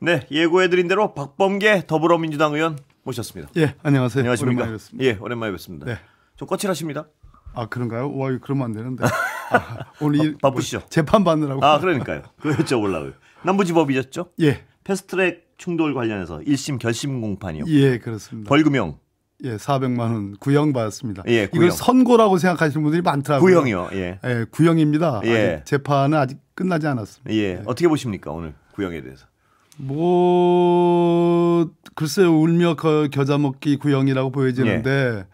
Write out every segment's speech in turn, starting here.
네, 예고해드린 대로 박범계 더불어민주당 의원 모셨습니다. 예, 안녕하세요. 안녕하십니까? 오랜만에 뵙습니다. 예, 오랜만에 뵙습니다. 네. 좀 거칠하십니다. 아, 그런가요? 와, 그러면 안 되는데. 오늘 바쁘시죠? 뭐 재판 받느라고. 아, 그러니까요. 그거 여쭤보려고요. 남부지법이셨죠? 예. 패스트트랙 충돌 관련해서 1심 결심 공판이요. 예, 그렇습니다. 벌금형. 예, 400만 원 구형 받았습니다. 예, 구형. 이걸 선고라고 생각하시는 분들이 많더라고요. 구형이요. 예. 예, 구형입니다. 예. 아직 재판은 아직 끝나지 않았습니다. 예. 어떻게 보십니까? 오늘 구형에 대해서. 뭐 글쎄요, 울며 겨자 먹기 구형이라고 보여지는데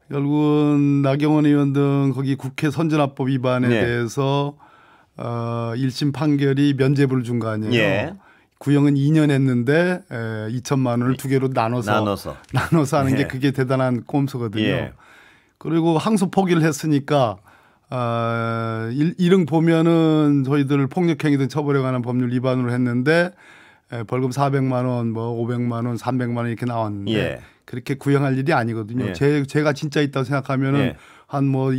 결국은 나경원 의원 등 거기 국회 선진화법 위반에 대해서 1심 판결이 면죄부를 준 거 아니에요. 예. 구형은 2년 했는데 2천만 원을 두 개로 나눠서 하는 게 그게 대단한 꼼수거든요. 예. 그리고 항소 포기를 했으니까 이릉 보면은 저희들 폭력행위등 처벌에 관한 법률 위반으로 했는데 벌금 400만 원, 뭐 500만 원, 300만 원 이렇게 나왔는데 예. 그렇게 구형할 일이 아니거든요. 예. 제가 진짜 있다고 생각하면은 예. 한 뭐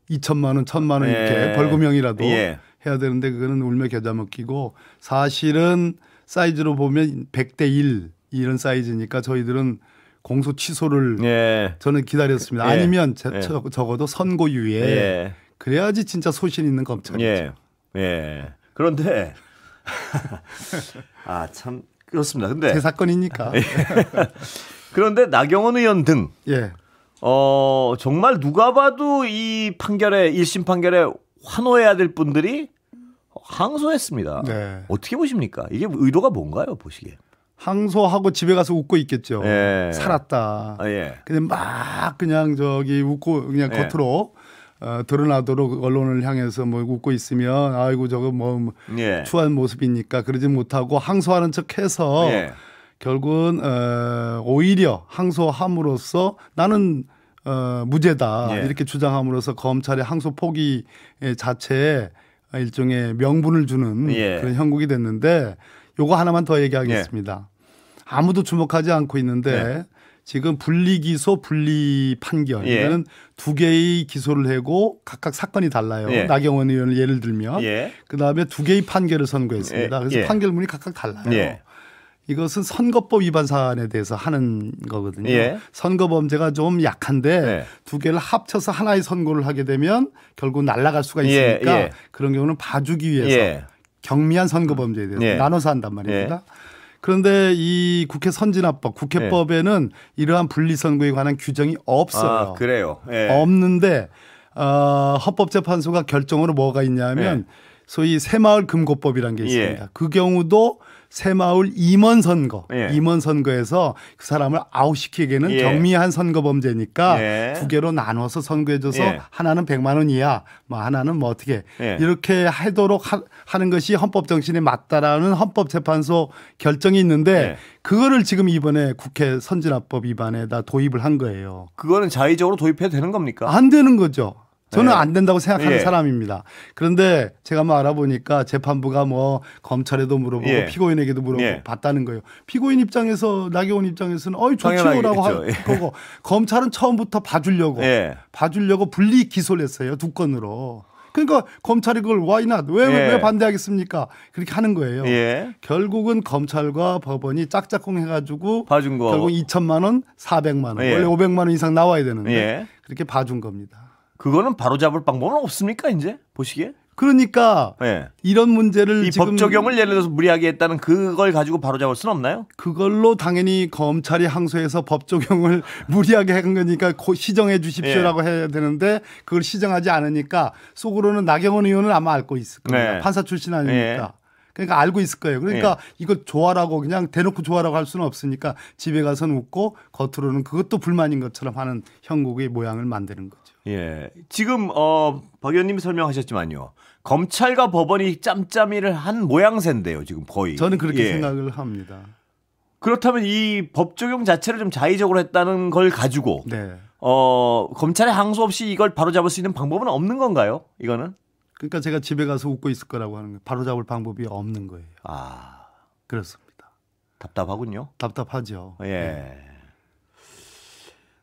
2천만 원, 1,000만 원 이렇게 예. 벌금형이라도 예. 해야 되는데 그거는 울며 겨자 먹기고 사실은 사이즈로 보면 100대 1 이런 사이즈니까 저희들은 공소 취소를 예. 저는 기다렸습니다. 예. 아니면 예. 적어도 선고유예 예. 그래야지 진짜 소신 있는 검찰이죠. 예. 예. 그런데 아, 참 그렇습니다. 근데 제 사건이니까. 그런데 나경원 의원 등 예. 정말 누가 봐도 이 판결에 1심 판결에 환호해야 될 분들이 항소했습니다. 네. 어떻게 보십니까? 이게 의도가 뭔가요, 보시기에? 항소하고 집에 가서 웃고 있겠죠. 예. 살았다. 아, 예. 근데 막 그냥 저기 웃고 그냥 예. 겉으로 드러나도록 언론을 향해서 뭐 웃고 있으면 아이고 저거 뭐 예. 추한 모습이니까 그러지 못하고 항소하는 척해서 예. 결국은 오히려 항소함으로써 나는 무죄다 예. 이렇게 주장함으로써 검찰의 항소 포기 자체에 일종의 명분을 주는 예. 그런 형국이 됐는데 요거 하나만 더 얘기하겠습니다. 아무도 주목하지 않고 있는데 예. 지금 분리기소 분리판결 예. 이거는 두 개의 기소를 하고 각각 사건이 달라요. 예. 나경원 의원을 예를 들면 예. 그다음에 두 개의 판결을 선고했습니다. 예. 그래서 예. 판결문이 각각 달라요. 예. 이것은 선거법 위반 사안에 대해서 하는 거거든요. 예. 선거 범죄가 좀 약한데 예. 두 개를 합쳐서 하나의 선고를 하게 되면 결국 날아갈 수가 있으니까 예. 예. 그런 경우는 봐주기 위해서 예. 경미한 선거 범죄에 대해서 예. 나눠서 한단 말입니다. 그런데 이 국회 선진화법, 국회법에는 이러한 분리선거에 관한 규정이 없어요. 아, 그래요. 예. 없는데 헌법재판소가 결정으로 뭐가 있냐면 소위 새마을 금고법이라는 게 있습니다. 예. 그 경우도 새마을 임원 선거, 예. 임원 선거에서 그 사람을 아웃시키기에는 예. 경미한 선거 범죄니까 예. 두 개로 나눠서 선거해줘서 예. 하나는 100만 원이야, 뭐 하나는 뭐 어떻게 예. 이렇게 하도록 하는 것이 헌법 정신에 맞다라는 헌법재판소 결정이 있는데 예. 그거를 지금 이번에 국회 선진화법 위반에다 도입을 한 거예요. 그거는 자의적으로 도입해도 되는 겁니까? 안 되는 거죠. 저는 예. 안 된다고 생각하는 예. 사람입니다. 그런데 제가 뭐 알아보니까 재판부가 뭐 검찰에도 물어보고 예. 피고인에게도 물어보고 예. 봤다는 거예요. 피고인 입장에서 나경원 입장에서는 당연하겠죠. 좋지요라고 할 예. 거고 검찰은 처음부터 봐주려고 예. 분리 기소를 했어요. 두 건으로. 그러니까 검찰이 그걸 why not? 왜 반대하겠습니까? 그렇게 하는 거예요. 예. 결국은 검찰과 법원이 짝짝꿍 해가지고 봐준 거. 결국 2천만 원, 400만 원. 예. 원래 500만 원 이상 나와야 되는데 예. 그렇게 봐준 겁니다. 그거는 바로잡을 방법은 없습니까, 이제? 보시기에? 그러니까 예. 이런 문제를 이 지금 법 적용을 예를 들어서 무리하게 했다는 그걸 가지고 바로잡을 수는 없나요? 그걸로 당연히 검찰이 항소해서 법 적용을 무리하게 한 거니까 시정해 주십시오라고 해야 되는데 그걸 시정하지 않으니까 속으로는 나경원 의원은 아마 알고 있을 겁니다. 네. 판사 출신 아니니까. 그러니까 알고 있을 거예요. 그러니까 이거 좋아라고 그냥 대놓고 좋아라고 할 수는 없으니까 집에 가서는 웃고 겉으로는 그것도 불만인 것처럼 하는 형국의 모양을 만드는 거죠. 예. 지금 박 의원님이 설명하셨지만요. 검찰과 법원이 짬짬이를 한 모양새인데요, 지금 거의. 저는 그렇게 생각을 합니다. 그렇다면 이 법 적용 자체를 좀 자의적으로 했다는 걸 가지고 네. 검찰의 항소 없이 이걸 바로잡을 수 있는 방법은 없는 건가요? 이거는? 그러니까 제가 집에 가서 웃고 있을 거라고 하는 거예요. 바로잡을 방법이 없는 거예요. 아, 그렇습니다. 답답하군요. 답답하죠. 예.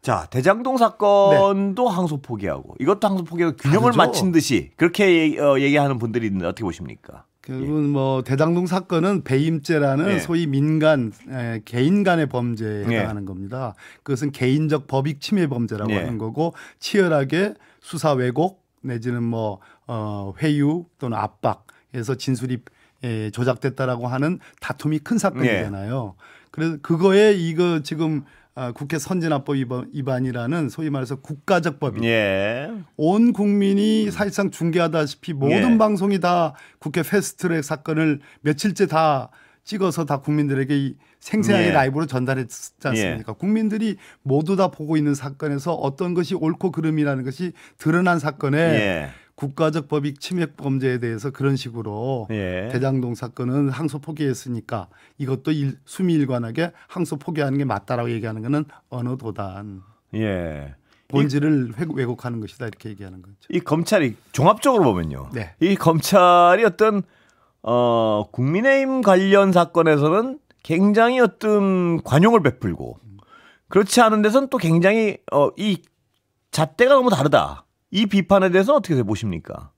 자, 대장동 사건도 항소 포기하고 이것도 항소 포기하고 균형을 다르죠. 맞춘 듯이 그렇게 얘기하는 분들이 있는데 어떻게 보십니까? 결국은 뭐 대장동 사건은 배임죄라는 예. 소위 민간 개인 간의 범죄에 해당하는 겁니다. 그것은 개인적 법익 침해 범죄라고 예. 하는 거고 치열하게 수사 왜곡 내지는 뭐 회유 또는 압박해서 진술이 조작됐다라고 하는 다툼이 큰 사건이잖아요. 그래서 그거에 이거 지금 국회 선진화법 위반이라는 소위 말해서 국가적 법인. 예. 온 국민이 사실상 중계하다시피 모든 예. 방송이 다 국회 패스트트랙 사건을 며칠째 다 찍어서 다 국민들에게 생생하게 예. 라이브로 전달했지 않습니까? 국민들이 모두 다 보고 있는 사건에서 어떤 것이 옳고 그름이라는 것이 드러난 사건에 예. 국가적 법익 침해 범죄에 대해서 그런 식으로 예. 대장동 사건은 항소 포기했으니까 이것도 수미일관하게 항소 포기하는 게 맞다라고 얘기하는 것은 어느 도단 예. 본질을 왜곡하는 것이다 이렇게 얘기하는 거죠. 이 검찰이 종합적으로 보면요. 네. 이 검찰이 어떤 국민의힘 관련 사건에서는 굉장히 어떤 관용을 베풀고 그렇지 않은 데서는 또 굉장히 이 잣대가 너무 다르다. 이 비판에 대해서 어떻게 보십니까?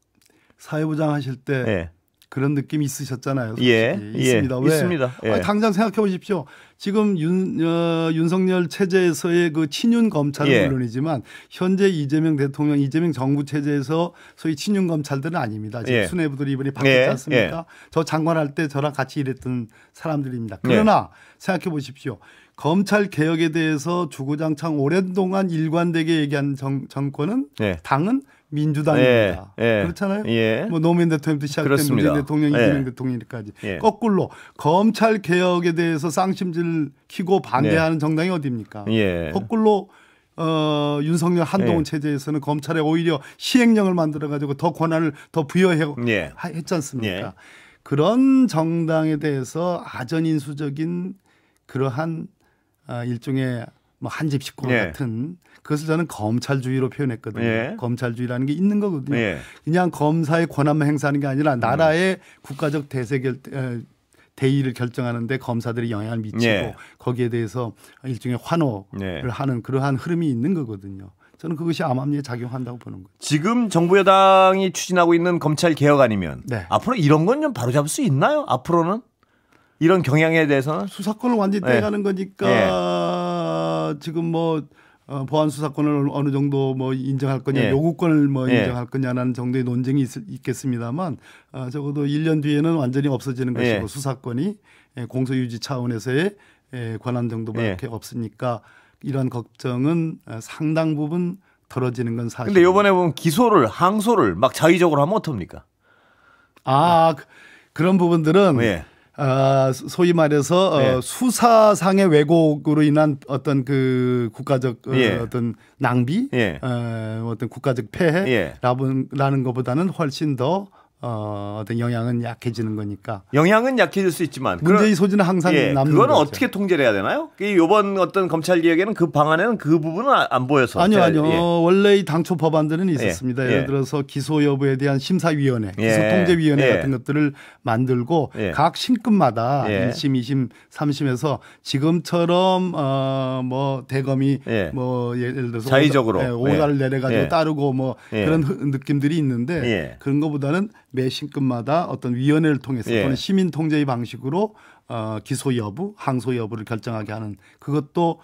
사회부장 하실 때 예. 그런 느낌이 있으셨잖아요. 솔직히. 예. 있습니다. 예. 왜? 있습니다. 예. 당장 생각해 보십시오. 지금 윤석열 체제에서의 그 친윤 검찰은 예. 물론이지만 현재 이재명 대통령, 이재명 정부 체제에서 소위 친윤 검찰들은 아닙니다. 지금 예. 수뇌부들이 이번에 바뀌지 예. 않습니까? 예. 저 장관할 때 저랑 같이 일했던 사람들입니다. 그러나 생각해 보십시오. 검찰 개혁에 대해서 주구장창 오랜 동안 일관되게 얘기한 정권은 예. 당은 민주당입니다. 예. 예. 그렇잖아요. 예. 뭐 노무현 대통령부터 시작된 그렇습니다. 문재인 대통령, 예. 이재명 대통령까지 예. 거꾸로 검찰 개혁에 대해서 쌍심질 키고 반대하는 정당이 어디입니까? 예. 거꾸로 윤석열 한동훈 예. 체제에서는 검찰에 오히려 시행령을 만들어 가지고 더 권한을 더 예. 했지 않습니까? 예. 그런 정당에 대해서 아전인수적인 그러한 일종의 뭐 한집 식구 예. 같은 그것을 저는 검찰주의로 표현했거든요. 예. 검찰주의라는 게 있는 거거든요. 예. 그냥 검사의 권한만 행사하는 게 아니라 나라의 국가적 대의를 결정하는데 검사들이 영향을 미치고 예. 거기에 대해서 일종의 환호를 예. 하는 그러한 흐름이 있는 거거든요. 저는 그것이 암암리에 작용한다고 보는 거죠. 지금 정부 여당이 추진하고 있는 검찰 개혁 아니면 네. 앞으로 이런 건 좀 바로잡을 수 있나요? 앞으로는 이런 경향에 대해서는 수사권을 완전히 예. 떼가는 거니까 지금 뭐 보안 수사권을 어느 정도 뭐 인정할 거냐, 예. 요구권을 뭐 예. 인정할 거냐라는 정도의 논쟁이 있겠습니다만 적어도 1년 뒤에는 완전히 없어지는 것이고 예. 수사권이 공소유지 차원에서의 권한 정도밖에 예. 없으니까 이런 걱정은 상당 부분 덜어지는 건 사실. 근데 이번에 보면 기소를 항소를 막 자의적으로 하면 어떡합니까? 그런 부분들은 예. 소위 말해서 예. 수사상의 왜곡으로 인한 어떤 그 국가적 예. 어떤 낭비, 예. 어떤 국가적 폐해라는 것보다는 훨씬 더 어떤 영향은 약해지는 거니까. 영향은 약해질 수 있지만 문제의 소지는 항상 남는 그거는 거죠. 어떻게 통제를 해야 되나요? 이번 어떤 검찰 개혁에는 그 방안에는 그 부분은 안 보여서. 아니요. 예. 원래 이 당초 법안들은 있었습니다. 예. 예를 들어서 기소 여부에 대한 심사위원회, 예. 기소통제위원회 예. 같은 것들을 만들고 예. 각 신급마다 예. 1심, 2심, 3심에서 지금처럼 뭐 대검이 예. 뭐 예를 들어서 자의적으로. 오다를 내려가지고 예. 따르고 뭐 예. 그런 느낌들이 있는데 예. 그런 것보다는 매 신급마다 어떤 위원회를 통해서 예. 또는 시민 통제의 방식으로 기소 여부, 항소 여부를 결정하게 하는 그것도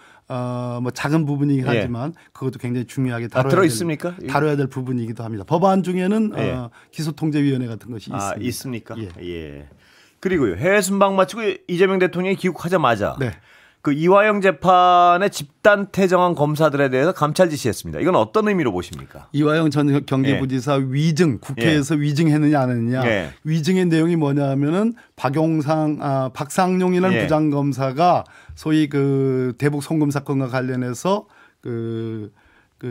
뭐 작은 부분이긴 예. 하지만 그것도 굉장히 중요하게 들어 있습니까? 다뤄야 될 부분이기도 합니다. 법안 중에는 예. 기소통제위원회 같은 것이 있습니다. 있습니까? 예. 예. 그리고요. 해외 순방 마치고 이재명 대통령이 귀국하자마자 네. 그 이화영 재판의 집단 퇴정한 검사들에 대해서 감찰 지시했습니다. 이건 어떤 의미로 보십니까? 이화영 전 경기부지사 위증 국회에서 위증했느냐 안 했느냐 예. 위증의 내용이 뭐냐면은 박상용이라는 예. 부장검사가 소위 그 대북 송금 사건과 관련해서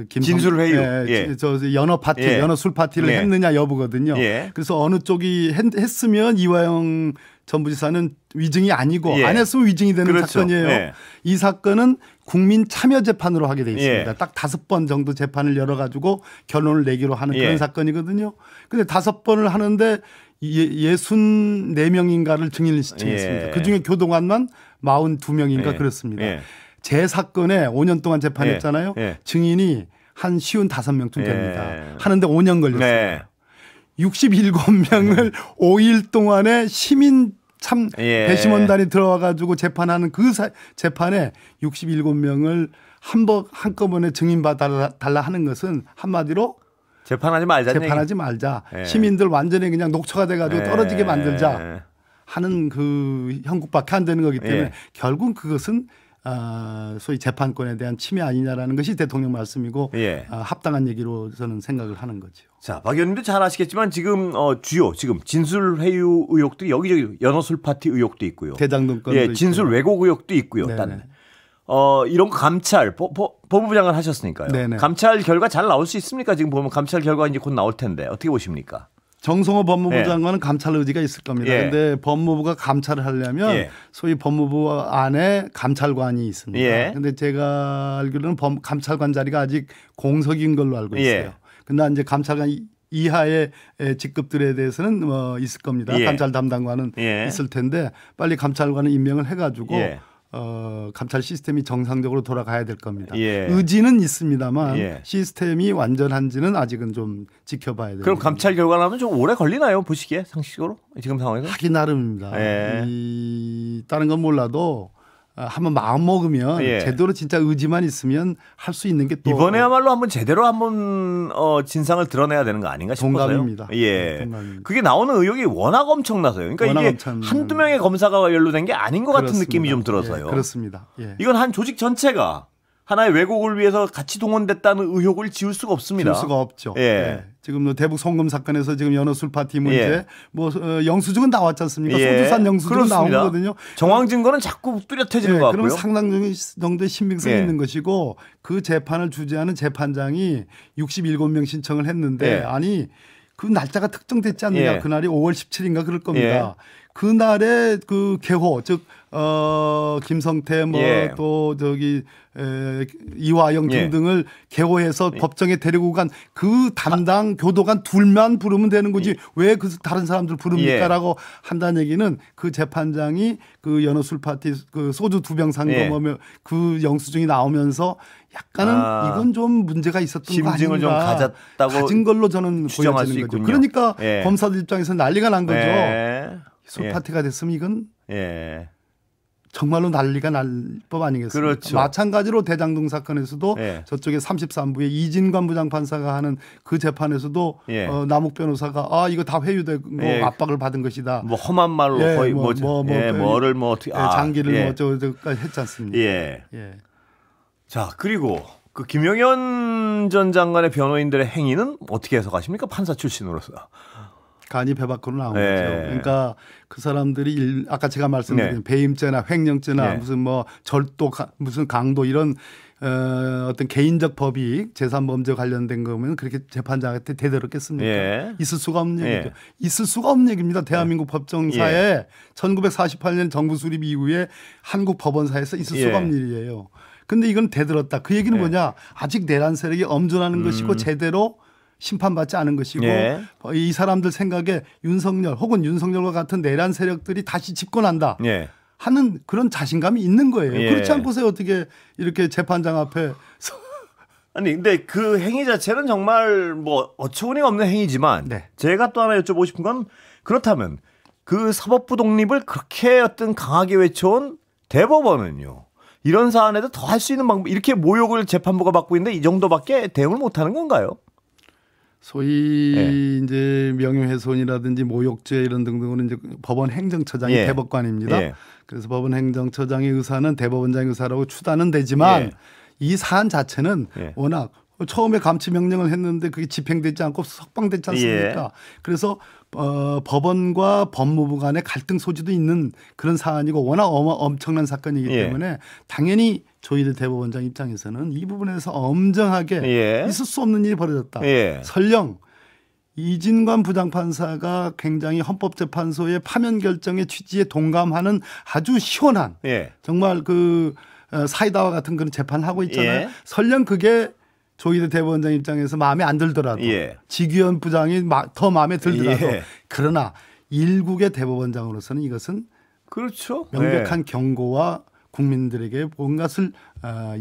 진술 회유. 예. 저 연어 파티, 예. 연어 술 파티를 예. 했느냐 여부거든요. 예. 그래서 어느 쪽이 했으면 이화영 전 부지사는 위증이 아니고 예. 안 했으면 위증이 되는 그렇죠. 사건이에요. 예. 이 사건은 국민 참여 재판으로 하게 돼 있습니다. 예. 딱 5번 정도 재판을 열어가지고 결론을 내기로 하는 그런 예. 사건이거든요. 근데 5번을 하는데 64명인가를 증인을 시청했습니다. 예. 그중에 교도관만 42명인가 예. 그렇습니다. 예. 제 사건에 5년 동안 재판했잖아요. 예. 예. 증인이 한 55명쯤 됩니다. 예. 하는데 5년 걸렸어요. 네. 67명을 5일 동안에 시민 참 배심원단이 들어와 가지고 재판하는 그 재판에 67명을 한꺼번에 증인받아 달라 하는 것은 한마디로 재판하지 말자. 재판하지 말자. 시민들 완전히 그냥 녹초가 돼 가지고 떨어지게 만들자 하는 그 형국밖에 안 되는 거기 때문에 결국 그것은 소위 재판권에 대한 침해 아니냐라는 것이 대통령 말씀이고 합당한 얘기로 저는 생각을 하는 거죠. 자, 박 의원님도 잘 아시겠지만 지금 주요 지금 진술 회유 의혹들이 여기저기 연어술 파티 의혹도 있고요. 대장동 건도 진술 있고요. 왜곡 의혹도 있고요. 일단 이런 거 감찰 법무부 장관 하셨으니까요. 네네. 감찰 결과 잘 나올 수 있습니까? 지금 보면 감찰 결과 이제 곧 나올 텐데 어떻게 보십니까? 정성호 법무부 장관은 감찰 의지가 있을 겁니다. 그런데 법무부가 감찰을 하려면 소위 법무부 안에 감찰관이 있습니다. 그런데 제가 알기로는 감찰관 자리가 아직 공석인 걸로 알고 있어요. 근데 이제 감찰관 이하의 직급들에 대해서는 있을 겁니다. 감찰 담당관은 있을 텐데 빨리 감찰관을 임명을 해가지고 감찰 시스템이 정상적으로 돌아가야 될 겁니다. 의지는 있습니다만 시스템이 완전한지는 아직은 좀 지켜봐야 됩니다. 그럼 감찰 결과 나면 좀 오래 걸리나요? 보시기에 상식적으로 지금 상황에서? 하기 나름입니다. 다른 건 몰라도 한번 마음 먹으면 제대로 진짜 의지만 있으면 할 수 있는 게 또 이번에야말로 한번 제대로 한번 진상을 드러내야 되는 거 아닌가 싶어서요. 동감입니다. 동감입니다. 그게 나오는 의혹이 워낙 엄청나서요. 그러니까 이게 한두 명의 검사가 연루된 게 아닌 것 같은 느낌이 좀 들어서요. 그렇습니다. 이건 한 조직 전체가 하나의 왜곡을 위해서 같이 동원됐다는 의혹을 지울 수가 없습니다. 지울 수가 없죠. 지금 대북 송금 사건에서 지금 연어술 파티 문제, 영수증은 나왔지 않습니까? 소주산 영수증은 나온 거거든요. 정황 증거는 자꾸 뚜렷해지는 것 같고요. 그럼 상당 정도의 신빙성이 있는 것이고 그 재판을 주재하는 재판장이 67명 신청을 했는데 아니 그 날짜가 특정됐지 않느냐. 그날이 5월 17일인가 그럴 겁니다. 그날에 그 개호 즉 김성태 또 저기 이화영 등등을 개호해서 법정에 데리고 간 그 담당 교도관 둘만 부르면 되는 거지 왜 그 다른 사람들 부릅니까라고 한다는 얘기는 그 재판장이 그 연어술 파티 그 소주 2병 산 거 그 영수증이 나오면서 약간은 이건 좀 문제가 있었던 거 아닌가. 심증을 좀 가진 걸로 저는 추정할 수 보여지는 거죠. 있군요. 그러니까 검사들 입장에서 난리가 난 거죠. 술 파티가 됐으면 이건 정말로 난리가 날 법 아니겠습니까? 그렇죠. 마찬가지로 대장동 사건에서도 저쪽에 33부의 이진관 부장판사가 하는 그 재판에서도 남욱 변호사가 이거 다 회유되고 압박을 받은 것이다. 뭐 험한 말로 거의 뭐를 어떻게 장기를 어쩌고저쩌고 했지 않습니까? 자, 그리고 그 김용현 전 장관의 변호인들의 행위는 어떻게 해석하십니까? 판사 출신으로서. 간이 배 밖으로 나온 거죠. 그러니까 그 사람들이 아까 제가 말씀드린 배임죄나 횡령죄나 무슨 뭐 절도 무슨 강도 이런 어떤 개인적 법익 재산범죄 관련된 거면 그렇게 재판장한테 대들었겠습니까? 있을 수가 없는 얘기죠. 있을 수가 없는 얘기입니다. 대한민국 법정사에 1948년 정부 수립 이후에 한국 법원사에서 있을 수가 없는 일이에요. 근데 이건 대들었다. 그 얘기는 뭐냐? 아직 내란 세력이 엄존하는 것이고 제대로 심판받지 않은 것이고 이 사람들 생각에 윤석열 혹은 윤석열과 같은 내란 세력들이 다시 집권한다 하는 그런 자신감이 있는 거예요. 그렇지 않고서 어떻게 이렇게 재판장 앞에 아니 근데 그 행위 자체는 정말 뭐 어처구니가 없는 행위지만 제가 또 하나 여쭤보고 싶은 건 그렇다면 그 사법부 독립을 그렇게 어떤 강하게 외쳐온 대법원은요. 이런 사안에도 더 할 수 있는 방법 이렇게 모욕을 재판부가 받고 있는데 이 정도밖에 대응을 못하는 건가요? 소위 이제 명예훼손이라든지 모욕죄 이런 등등은 이제 법원 행정처장이 대법관입니다. 그래서 법원 행정처장의 의사는 대법원장의 의사라고 추단은 되지만 이 사안 자체는 워낙 처음에 감치 명령을 했는데 그게 집행되지 않고 석방됐지 않습니까? 그래서 법원과 법무부 간의 갈등 소지도 있는 그런 사안이고 워낙 엄청난 사건이기 때문에 당연히 조희대 대법원장 입장에서는 이 부분에서 엄정하게 있을 수 없는 일이 벌어졌다. 설령 이진관 부장판사가 굉장히 헌법재판소의 파면 결정의 취지에 동감하는 아주 시원한 정말 그 사이다와 같은 그런 재판을 하고 있잖아요. 설령 그게 조희대 대법원장 입장에서 마음에 안 들더라도 지규현 부장이 더 마음에 들더라도 그러나 일국의 대법원장으로서는 이것은 그렇죠. 명백한 경고와 국민들에게 뭔가를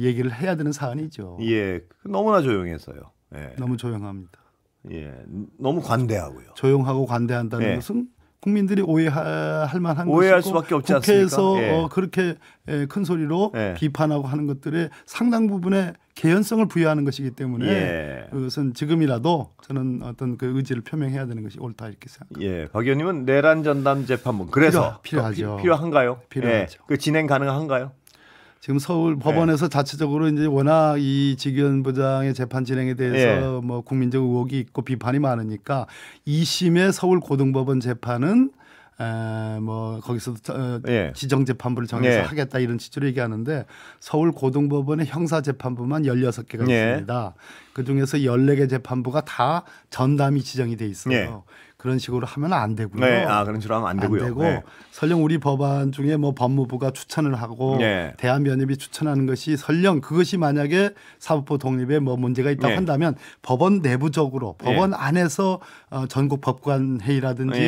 얘기를 해야 되는 사안이죠. 너무나 조용해서요. 너무 조용합니다. 예, 너무 관대하고요. 조용하고 관대한다는 예. 것은 국민들이 오해할 만한 오해할 것이고 수밖에 없지 국회에서 않습니까? 예. 그렇게 큰 소리로 예. 비판하고 하는 것들에 상당 부분의 개연성을 부여하는 것이기 때문에 예. 그것은 지금이라도 저는 어떤 그 의지를 표명해야 되는 것이 옳다 이렇게 생각합니다. 예, 박 의원님은 내란 전담 재판부 그래서 필요하죠. 필요한가요? 필요하죠. 예, 그 진행 가능한가요? 지금 서울 법원에서 자체적으로 이제 워낙 이 직위원 부장의 재판 진행에 대해서 뭐 국민적 의혹이 있고 비판이 많으니까 2심의 서울 고등법원 재판은 뭐 거기서 지정 재판부를 정해서 하겠다 이런 취지로 얘기하는데 서울 고등법원의 형사 재판부만 16개가 있습니다. 그 중에서 14개 재판부가 다 전담이 지정이 돼 있어요. 그런 식으로 하면 안 되고요. 그런 식으로 하면 안 되고요. 안 되고 설령 우리 법안 중에 뭐 법무부가 추천을 하고 대한변협이 추천하는 것이 설령 그것이 만약에 사법부 독립에 뭐 문제가 있다고 한다면 법원 내부적으로 법원 안에서 전국 법관 회의라든지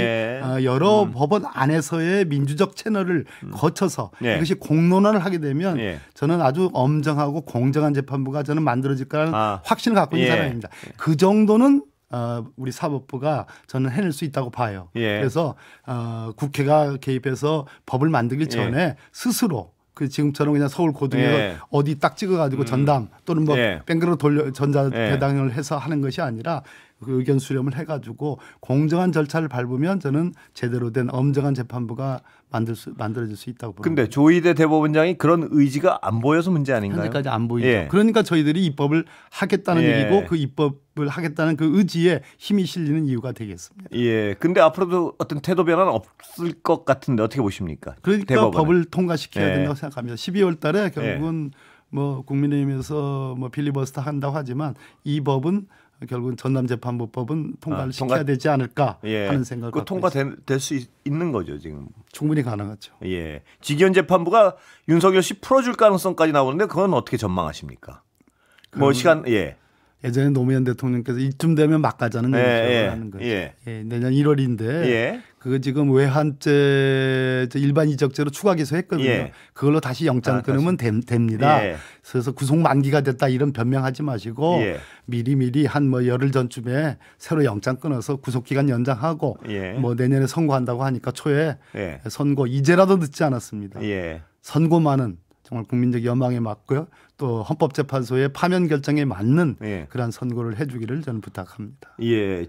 여러 법원 안에서의 민주적 채널을 거쳐서 이것이 공론화를 하게 되면 저는 아주 엄정하고 공정한 재판부가 저는 만들어질 거라는 확신을 갖고 있는 사람입니다. 그 정도는 우리 사법부가 저는 해낼 수 있다고 봐요. 그래서 국회가 개입해서 법을 만들기 전에 스스로 그 지금처럼 그냥 서울 고등에서 어디 딱 찍어가지고 전담 또는 뭐 뺑그로 돌려 전자 배당을 해서 하는 것이 아니라 그 의견 수렴을 해가지고 공정한 절차를 밟으면 저는 제대로 된 엄정한 재판부가 만들어질 수 있다고 봅니다. 그런데 조희대 대법원장이 그런 의지가 안 보여서 문제 아닌가요? 현재까지 안 보이죠. 그러니까 저희들이 입법을 하겠다는 얘기고 그 입법을 하겠다는 그 의지에 힘이 실리는 이유가 되겠습니다. 근데 앞으로도 어떤 태도 변화는 없을 것 같은데 어떻게 보십니까? 그러니까 대법원은. 법을 통과시켜야 된다고 생각합니다. 12월 달에 결국은 뭐 국민의힘에서 뭐 필리버스터 한다고 하지만 이 법은 결국은 전담재판부법은 통과를 시켜야 되지 않을까 하는 생각을 갖고 통과될 수 있는 거죠 지금. 충분히 가능하죠. 직위원 재판부가 윤석열 씨 풀어줄 가능성까지 나오는데 그건 어떻게 전망하십니까? 뭐 시간 예전에 노무현 대통령께서 이쯤 되면 막 가자는 얘기를 하는 거죠. 내년 1월인데 그거 지금 외환죄 일반 이적죄로 추가 기소했거든요. 그걸로 다시 영장 끊으면 됩니다. 그래서 구속 만기가 됐다 이런 변명하지 마시고 미리 한 뭐 열흘 전쯤에 새로 영장 끊어서 구속 기간 연장하고 뭐 내년에 선고한다고 하니까 초에 선고 이제라도 늦지 않았습니다. 선고만은 정말 국민적 여망에 맞고요. 또 헌법재판소의 파면 결정에 맞는 그러한 선고를 해주기를 저는 부탁합니다.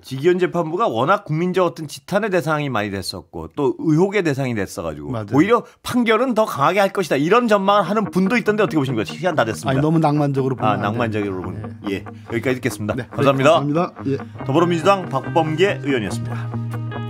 직위원 재판부가 워낙 국민적 어떤 지탄의 대상이 많이 됐었고 또 의혹의 대상이 됐어가지고 오히려 판결은 더 강하게 할 것이다 이런 전망을 하는 분도 있던데 어떻게 보십니까? 시간 다 됐습니다. 너무 낭만적으로 보면 낭만적으로 보면 여기까지 듣겠습니다. 감사합니다. 감사합니다. 더불어민주당 박범계 의원이었습니다.